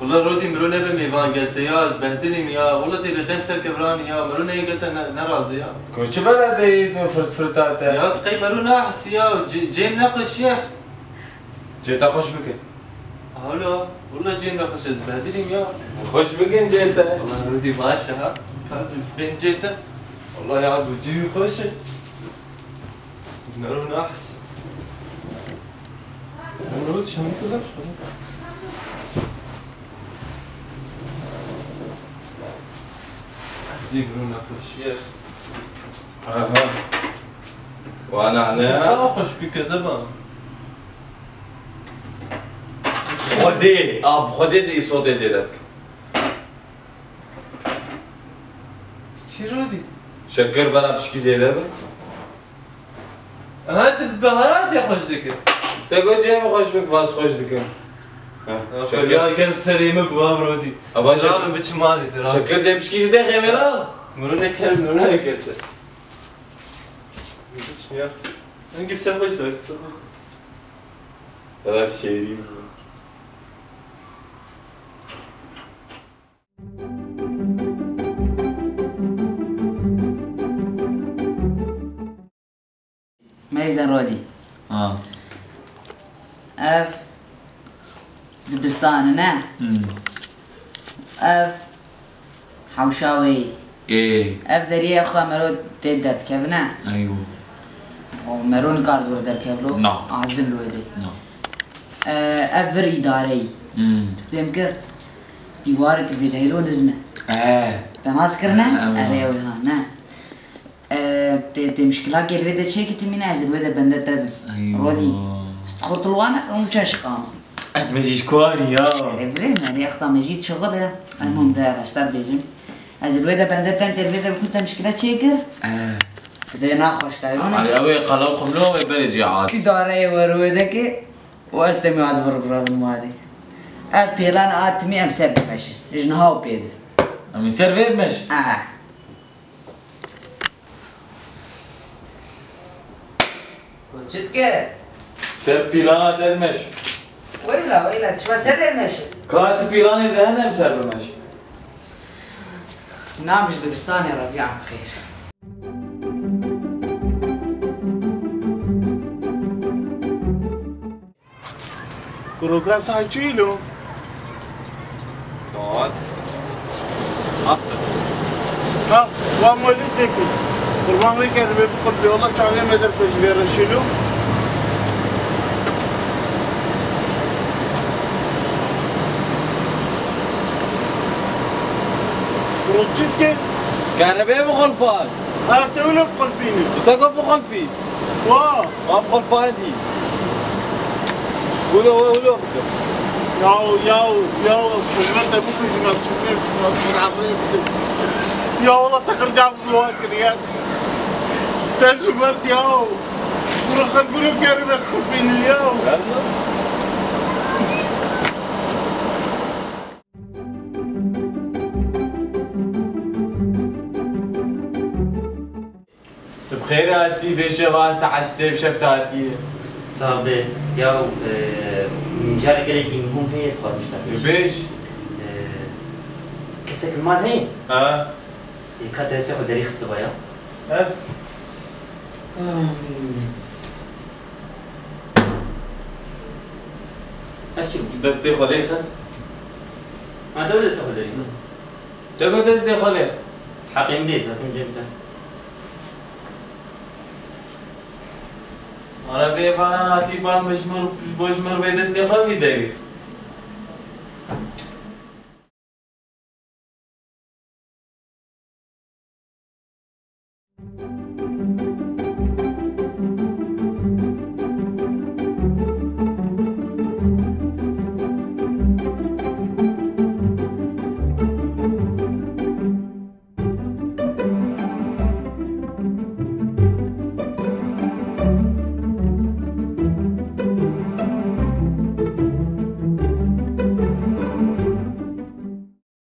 والله رودي مرونه بميفان قلت يا زبهدلهم يا والله تبي قيم سر كبراني يا مرونه قلت نراضي يا كل شو بلدي فرتاتا يا تقي مرونه احس يا جيم ناقش شيخ جيت اخش بك هلا والله جيم ناقش زبهدلهم يا خش بك جيت والله رودي باشا ها بين جيت والله يا عبد جيبي خوش مرونه احس مرود شو مطلبش يقولون اخو الشيخ وانا عليها اخش بك زمان خدي زي صوت زيدك شي رودي شكر برا بشكي زيدك هات البهارات يا خوش ذكر تقول جاي خوش بك فاز خوش ذكر يا قلب سليم بوام رودي ابا سلام بتشمالي شكر زي بشكي دقيقة ملا مرونه كلب مرونه قلت يا اخي نجيب سفوش لك خلاص شيرين ميزان رودي اف دبستان انا اف حوشاوي ايه اف دريه اخوة مرود تقدر تكبنا ايوه ومرون قارد وردر كبلو نعم اعزل الودي نعم افر اداري فهمكر ديوارك في هيلو نزمه تماسكرنا اريوي ها نا تي مشكلة كيف بدأ شيء كنت منازل بدأ بندت ايوه رودي استخرت الوانا ومشاش قامة مجيش كواري يا بريم يعني اخطا مجيد شغلها المهم ده اشتر بيجم از الودا بندت انت الودا كنت مشكلة شيكر تدي ناخوش كايرون على ابي قالوا خملو يبلج عاد كداري ورودك واستمع عاد بربرا الماضي ابيلان اتمي امسب مش اجنهاو بيد من سيرفي مش وجدك سب بيلان المش ويلا شو سر المشي كات بيلان اذا انا مسبب مش نعم مش دبستان يا ربيع بخير كروكا ساعتيلو ساعات افطر ها وامولي تيكي قربان ويكر بيقول لي والله تعالي ما درك غير شنو روتشيتك كان بيه بقلبان ها تقول بقلبيني تقول بقلبي واه ما بقلباني قولوا ياو اصبر ما انت ممكن جمال تشوفني وتشوف العربية يا والله تقرقع بزواكر يا تجمرت ياو ورخ نقولوا كاري ما تقلبيني ياو خيراتي في شغال ساعة سيب شفتاتي صابت يا من جاري قال لك نقوم هي خلاص مش فيش؟ كسك المال هي ها؟ كانت هسه خد ريخ استبايا ها؟ اشو دستي خليه خس؟ ما دولة تاخذ ريخ تقعد دستي خليه حقيم ليش حقيم جبته أنا في فراناتي بان بشمر بدستي خلفي دبي